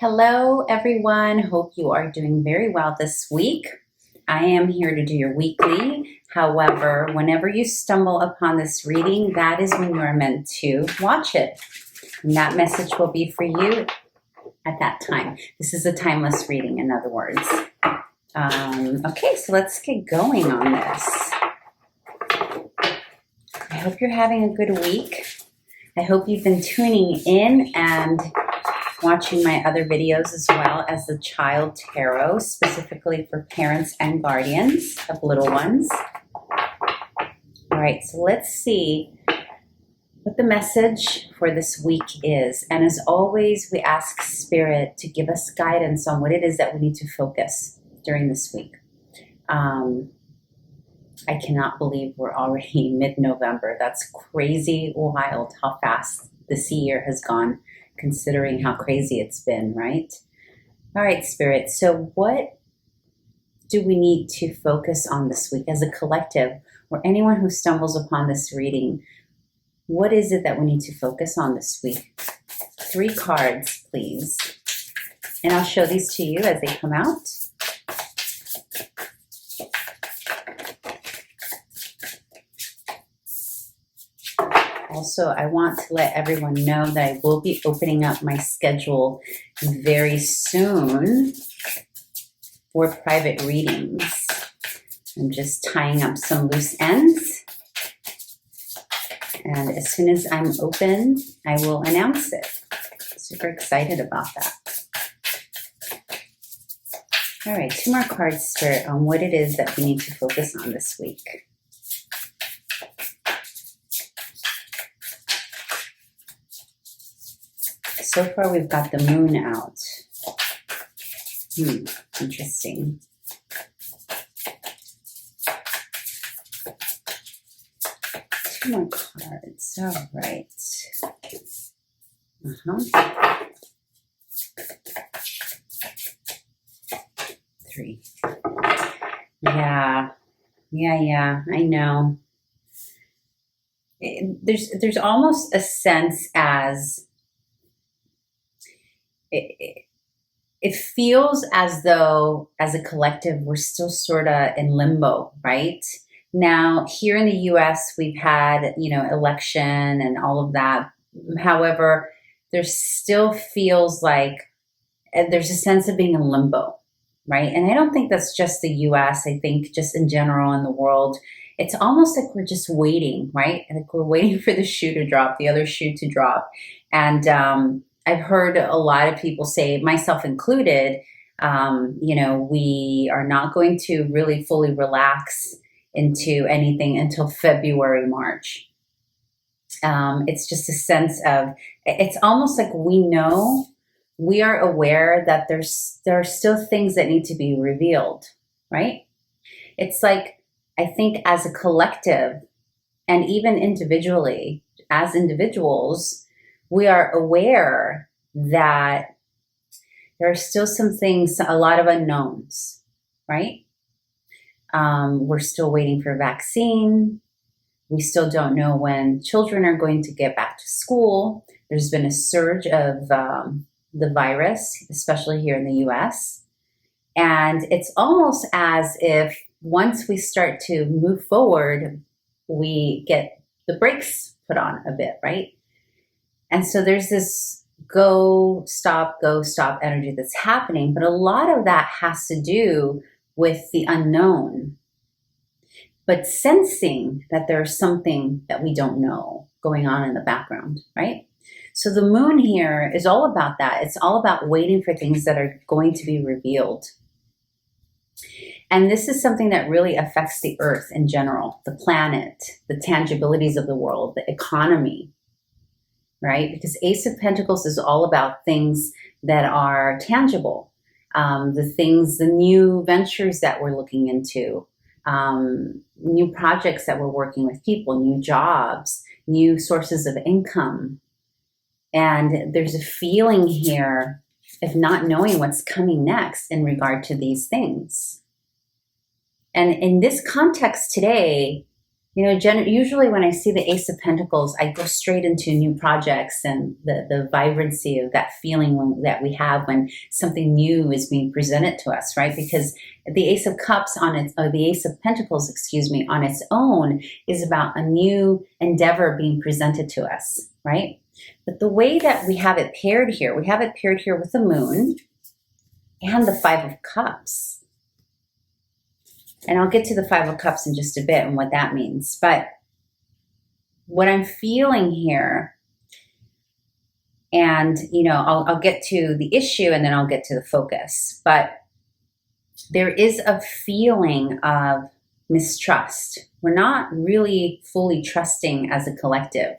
Hello, everyone. Hope you are doing very well this week. I am here to do your weekly. However, whenever you stumble upon this reading, that is when you are meant to watch it. And that message will be for you at that time. This is a timeless reading, in other words. Okay, so let's get going on this. I hope you're having a good week. I hope you've been tuning in and watching my other videos as well as the Child Tarot, specifically for parents and guardians of little ones. All right, so let's see what the message for this week is. And as always, we ask Spirit to give us guidance on what it is that we need to focus during this week. I cannot believe we're already mid-November. That's crazy wild how fast this year has gone, considering how crazy it's been, right? All right, Spirit. So what do we need to focus on this week as a collective, or anyone who stumbles upon this reading? What is it that we need to focus on this week? 3 cards, please. And I'll show these to you as they come out. Also, I want to let everyone know that I will be opening up my schedule very soon for private readings. I'm just tying up some loose ends. And as soon as I'm open, I will announce it. Super excited about that. All right, 2 more cards, Spirit, on what it is that we need to focus on this week. So far, we've got the moon out. Interesting. Two more cards. All right. 3. Yeah. I know. There's almost a sense as it feels as though, as a collective, we're still sort of in limbo, right? Now, here in the U.S., we've had, election and all of that. However, there still feels like there's a sense of being in limbo, right? And I don't think that's just the U.S. I think just in general in the world, it's almost like we're just waiting, right? Like we're waiting for the shoe to drop, the other shoe to drop. And I've heard a lot of people say, myself included, we are not going to really fully relax into anything until February, March. It's just a sense of, it's almost like we are aware that there are still things that need to be revealed, right? It's like, I think as a collective and even individually, as individuals, we are aware that there are still some things, a lot of unknowns, right? We're still waiting for a vaccine. We still don't know when children are going to get back to school. There's been a surge of the virus, especially here in the US. And it's almost as if once we start to move forward, we get the brakes put on a bit, right? And so there's this go, stop energy that's happening. But a lot of that has to do with the unknown, but sensing that there's something that we don't know going on in the background, right? So the moon here is all about that. It's all about waiting for things that are going to be revealed. And this is something that really affects the earth in general, the planet, the tangibilities of the world, the economy, right? Because Ace of Pentacles is all about things that are tangible, the new ventures that we're looking into, new projects that we're working with people, new jobs, new sources of income. And there's a feeling here of not knowing what's coming next in regard to these things. And in this context today, You know, usually when I see the Ace of Pentacles, I go straight into new projects and the vibrancy of that feeling that we have when something new is being presented to us, right? Because the Ace of Cups on its, or the Ace of Pentacles, excuse me, on its own is about a new endeavor being presented to us, right? But the way that we have it paired here, we have it paired here with the Moon and the Five of Cups. And I'll get to the Five of Cups in just a bit and what that means. But what I'm feeling here, and, you know, I'll get to the issue and then I'll get to the focus. But there is a feeling of mistrust. We're not really fully trusting as a collective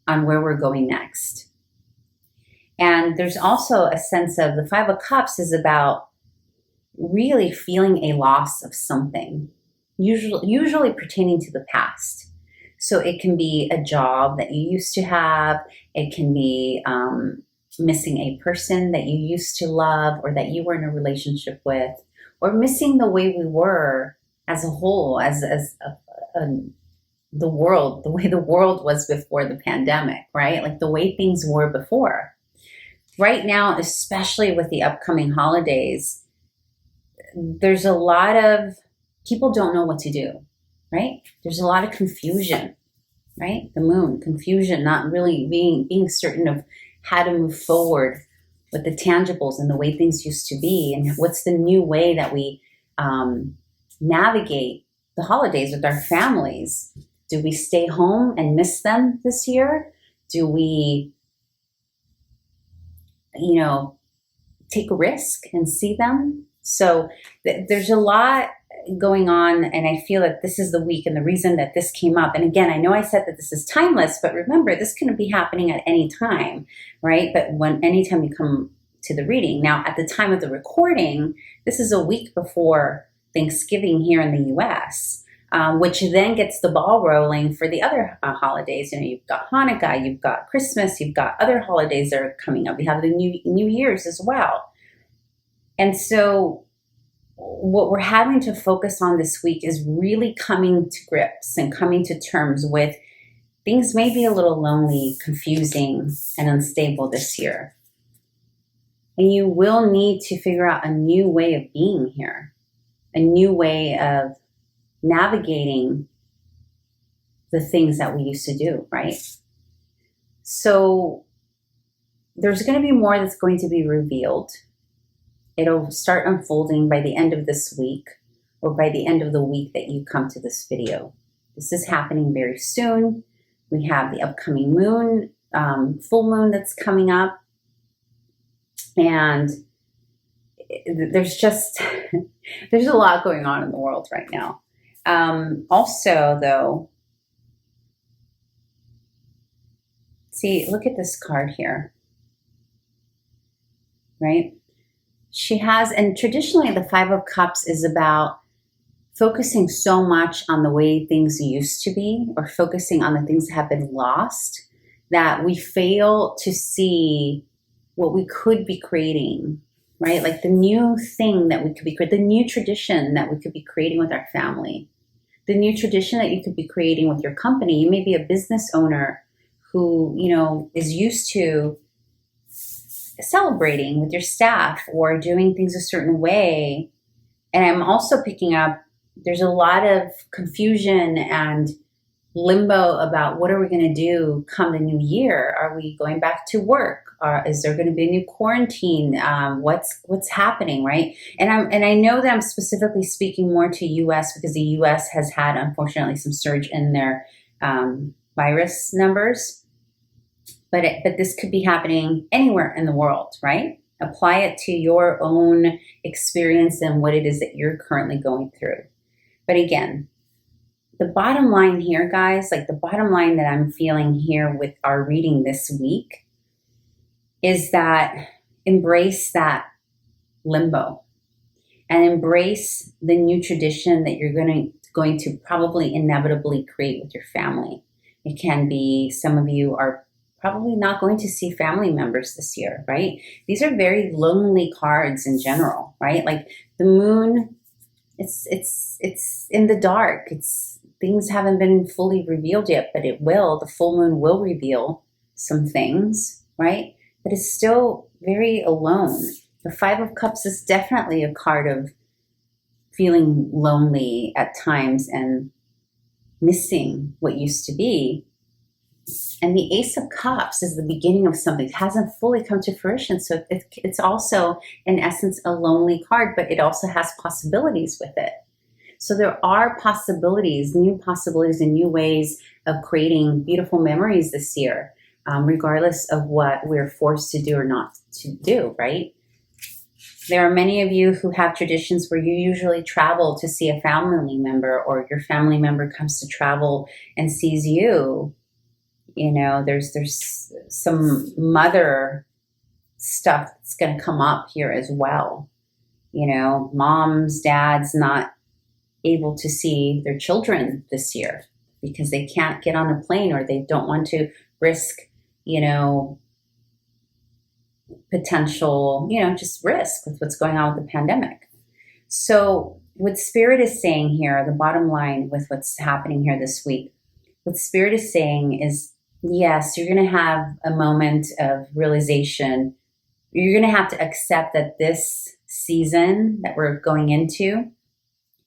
on where we're going next. And there's also a sense of the Five of Cups is about really feeling a loss of something, usually pertaining to the past. So it can be a job that you used to have. It can be missing a person that you used to love or that you were in a relationship with, or missing the way we were as a whole, as the world, the way the world was before the pandemic, right? Like the way things were before. Right now, especially with the upcoming holidays, there's a lot of people don't know what to do, right? There's a lot of confusion, right? The Moon, confusion, not really being certain of how to move forward with the tangibles and the way things used to be, and what's the new way that we navigate the holidays with our families. Do we stay home and miss them this year? Do we, you know, take a risk and see them? So there's a lot going on, and I feel that this is the week, and the reason that this came up, and again, I know I said that this is timeless, but remember, this can be happening at any time, right? But anytime you come to the reading. Now, at the time of the recording, this is a week before Thanksgiving here in the US, which then gets the ball rolling for the other holidays. You know, you've got Hanukkah, you've got Christmas, you've got other holidays that are coming up. You have the New Year's as well. And so what we're having to focus on this week is really coming to grips and coming to terms with things may be a little lonely, confusing, and unstable this year. And you will need to figure out a new way of being here, a new way of navigating the things that we used to do, right? So there's going to be more that's going to be revealed. It'll start unfolding by the end of this week, or by the end of the week that you come to this video. This is happening very soon. We have the upcoming moon, full moon that's coming up. And there's just, there's a lot going on in the world right now. Also, though, see, look at this card here, right? She has, and traditionally the Five of Cups is about focusing so much on the way things used to be, or focusing on the things that have been lost, that we fail to see what we could be creating, right? Like the new thing that we could be creating, the new tradition that we could be creating with our family, the new tradition that you could be creating with your company. You may be a business owner who, you know, is used to celebrating with your staff or doing things a certain way. And I'm also picking up, there's a lot of confusion and limbo about what are we going to do come the new year? Are we going back to work? Is there going to be a new quarantine? What's happening, right? And I know that I'm specifically speaking more to US because the US has had, unfortunately, some surge in their virus numbers. But this could be happening anywhere in the world, right? Apply it to your own experience and what it is that you're currently going through. But again, the bottom line here, guys, like the bottom line that I'm feeling here with our reading this week is that embrace that limbo and embrace the new tradition that you're going to probably inevitably create with your family. It can be, some of you are probably not going to see family members this year, right? These are very lonely cards in general, right? Like the moon, it's in the dark. It's things haven't been fully revealed yet, but it will. The full moon will reveal some things, right? But it's still very alone. The Five of Cups is definitely a card of feeling lonely at times and missing what used to be. And the Ace of Cups is the beginning of something. It hasn't fully come to fruition. So it's also, in essence, a lonely card, but it also has possibilities with it. So there are possibilities and new ways of creating beautiful memories this year, regardless of what we're forced to do or not to do, right? There are many of you who have traditions where you usually travel to see a family member, or your family member comes to travel and sees you. You know, there's some mother stuff that's going to come up here as well. You know, moms, dads not able to see their children this year because they can't get on a plane, or they don't want to risk, you know, potential, you know, just risk with what's going on with the pandemic. So what Spirit is saying here, the bottom line with what's happening here this week, what Spirit is saying is, yes, you're going to have a moment of realization. You're going to have to accept that this season that we're going into,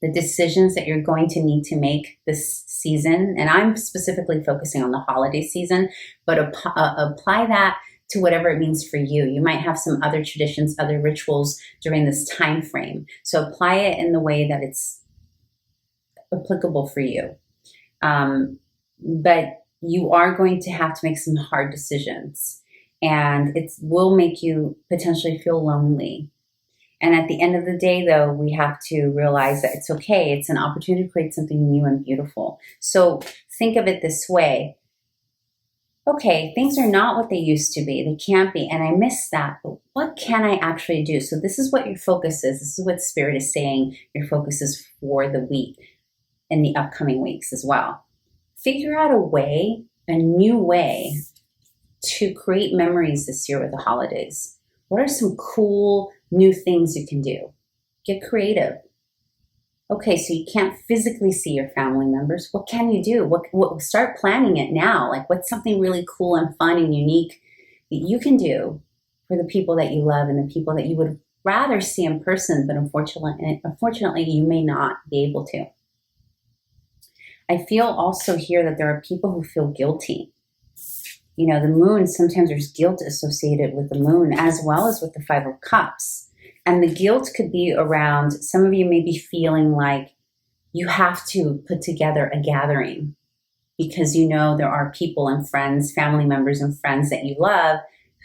the decisions that you're going to need to make this season, and I'm specifically focusing on the holiday season, but apply that to whatever it means for you. You might have some other traditions, other rituals during this time frame. So apply it in the way that it's applicable for you. But you are going to have to make some hard decisions, and it will make you potentially feel lonely. And at the end of the day, though, we have to realize that it's okay. It's an opportunity to create something new and beautiful. So think of it this way. Okay, things are not what they used to be. They can't be. And I miss that. But what can I actually do? So this is what your focus is. This is what Spirit is saying your focus is for the week and the upcoming weeks as well. Figure out a new way to create memories this year with the holidays. What are some cool new things you can do? Get creative. Okay, so you can't physically see your family members. What can you do? What start planning it now. Like, what's something really cool and fun and unique that you can do for the people that you love and the people that you would rather see in person, but unfortunately you may not be able to. I feel also here that there are people who feel guilty. You know, the moon, sometimes there's guilt associated with the moon as well as with the Five of Cups. And the guilt could be around, some of you may be feeling like you have to put together a gathering because you know there are people and friends, family members and friends that you love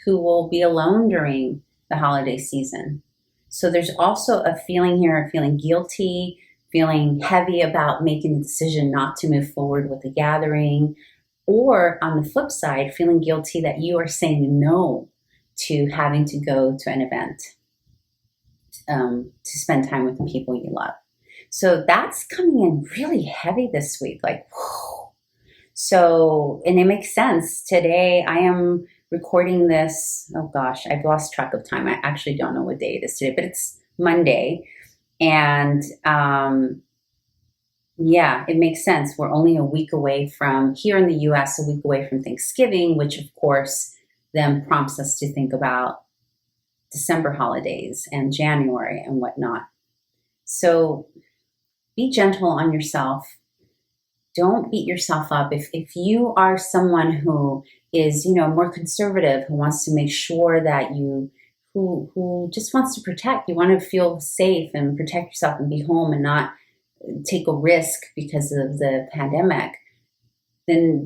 who will be alone during the holiday season. So there's also a feeling here of feeling guilty, feeling heavy about making the decision not to move forward with the gathering, or on the flip side, feeling guilty that you are saying no to having to go to an event, to spend time with the people you love. So that's coming in really heavy this week, like, whew. So, and it makes sense. Today I am recording this, oh gosh, I've lost track of time. I actually don't know what day it is today, but it's Monday. And yeah, it makes sense. We're only a week away from, here in the US, a week away from Thanksgiving, which of course then prompts us to think about December holidays and January and whatnot. So be gentle on yourself. Don't beat yourself up. If you are someone who is, you know, more conservative, who wants to make sure that who just wants to protect, you want to feel safe and protect yourself and be home and not take a risk because of the pandemic, then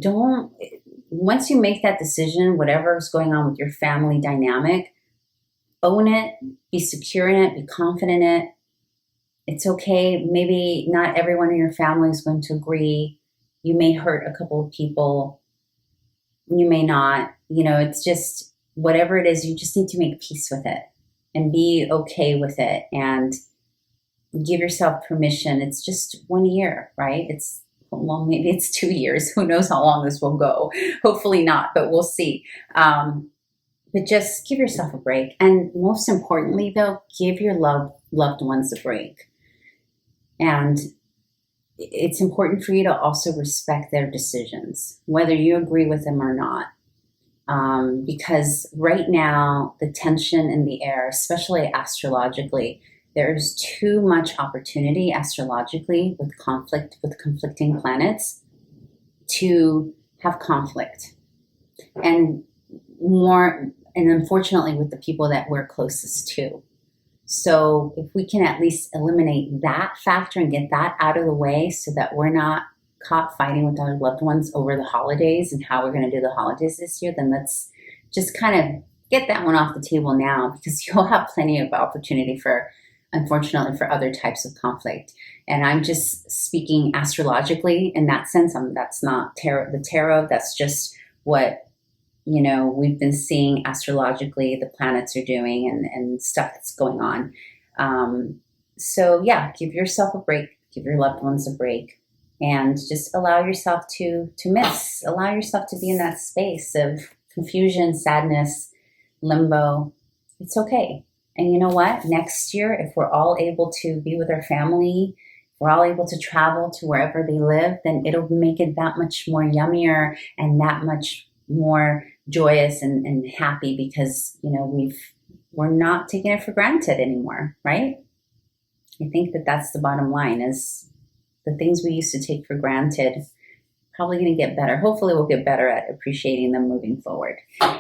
once you make that decision, whatever is going on with your family dynamic, own it, be secure in it, be confident in it. It's okay. Maybe not everyone in your family is going to agree. You may hurt a couple of people. You may not. You know, it's just whatever it is, you just need to make peace with it and be okay with it and give yourself permission. It's just 1 year, right? Well, maybe it's 2 years. Who knows how long this will go? Hopefully not, but we'll see. But just give yourself a break. And most importantly, though, give your loved ones a break. And it's important for you to also respect their decisions, whether you agree with them or not. Because right now, the tension in the air, especially astrologically, there's too much opportunity astrologically with conflict, with conflicting planets, to have conflict. And unfortunately with the people that we're closest to. So if we can at least eliminate that factor and get that out of the way so that we're not caught fighting with our loved ones over the holidays and how we're going to do the holidays this year, then let's just kind of get that one off the table now, because you'll have plenty of opportunity for, unfortunately, for other types of conflict. And I'm just speaking astrologically in that sense. That's not the tarot. That's just what, we've been seeing astrologically, the planets are doing and stuff that's going on. So yeah, give yourself a break, give your loved ones a break, and just allow yourself to miss, allow yourself to be in that space of confusion, sadness, limbo. It's okay. And you know what? Next year, if we're all able to be with our family, if we're all able to travel to wherever they live, then it'll make it that much more yummier and that much more joyous and happy, because we're not taking it for granted anymore, right? I think that's the bottom line, is the things we used to take for granted probably going to get better. Hopefully we'll get better at appreciating them moving forward.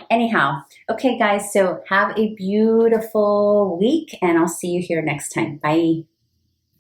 Anyhow, okay guys, so have a beautiful week, and I'll see you here next time. Bye.